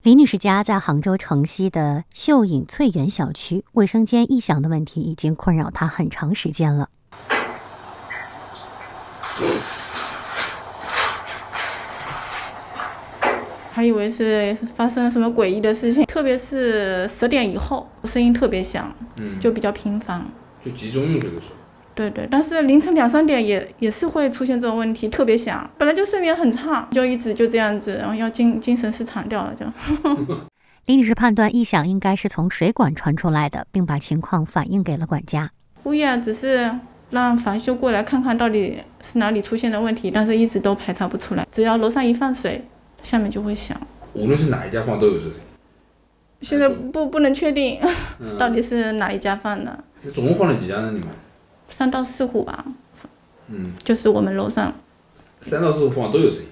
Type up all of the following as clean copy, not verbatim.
李女士家在杭州城西的秀影翠园小区，卫生间异响的问题已经困扰她很长时间了。还以为是发生了什么诡异的事情，特别是10点以后，声音特别响，就比较频繁，就集中用水的时候。对，但是凌晨2、3点也是会出现这种问题，特别响。本来就睡眠很差，就一直就这样子，然后要精神失常掉了就。李女士判断异响应该是从水管传出来的，并把情况反映给了管家。物业只是让防修过来看看到底是哪里出现了问题，但是一直都排查不出来。只要楼上一放水，下面就会响。无论是哪一家放都有这个。现在不能确定到底是哪一家放的。总共放了几家呢？你们？3到4户吧。就是我们楼上。3到4户放都有声音。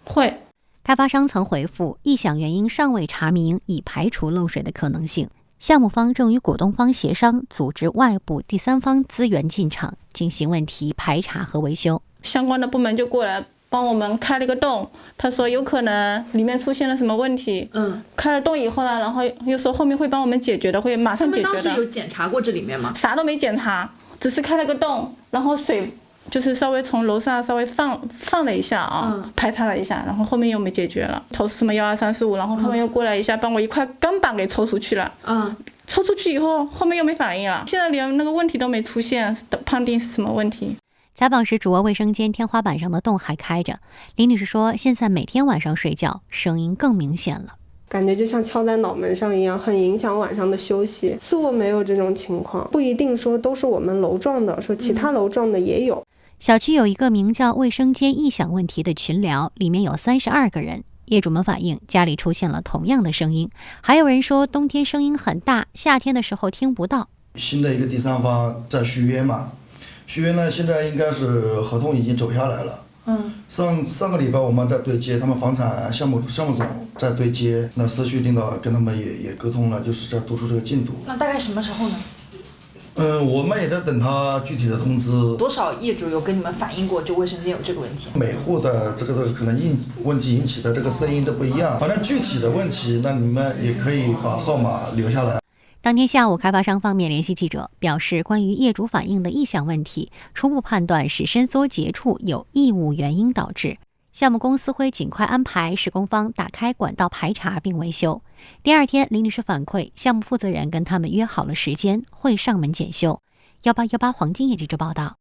会。开发商曾回复，异响原因尚未查明，已排除漏水的可能性。项目方正与股东方协商，组织外部第三方资源进场进行问题排查和维修。相关的部门就过来帮我们开了个洞，他说有可能里面出现了什么问题。开了洞以后呢，然后又说后面会帮我们解决的，会马上解决的。他们当时有检查过这里面吗？啥都没检查，只是开了个洞，然后水就是稍微从楼上稍微放了一下排查了一下，然后后面又没解决了。投诉什么1、2、3、4、5，然后他们又过来一下，帮我一块钢板给抽出去了。抽出去以后，后面又没反应了，现在连那个问题都没出现，判定是什么问题？采访时，主卧卫生间天花板上的洞还开着。李女士说，现在每天晚上睡觉，声音更明显了，感觉就像敲在脑门上一样，很影响晚上的休息。次卧没有这种情况，不一定说都是我们楼撞的，说其他楼撞的也有。小区有一个名叫卫生间异响问题的群聊，里面有32个人。业主们反映家里出现了同样的声音，还有人说冬天声音很大，夏天的时候听不到。新的一个第三方在续约嘛，续约呢现在应该是合同已经走下来了。上个礼拜我们在对接，他们房产项目总在对接，那社区领导跟他们也沟通了，就是在督促这个进度。那大概什么时候呢？我们也在等他具体的通知。多少业主有跟你们反映过，就卫生间有这个问题？每户的这个可能问题引起的这个声音都不一样，反正具体的问题，那你们也可以把号码留下来。当天下午，开发商方面联系记者，表示关于业主反映的异响问题，初步判断是伸缩结处有异物原因导致。项目公司会尽快安排施工方打开管道排查并维修。第二天，李女士反馈，项目负责人跟他们约好了时间，会上门检修。1818黄金业记者报道。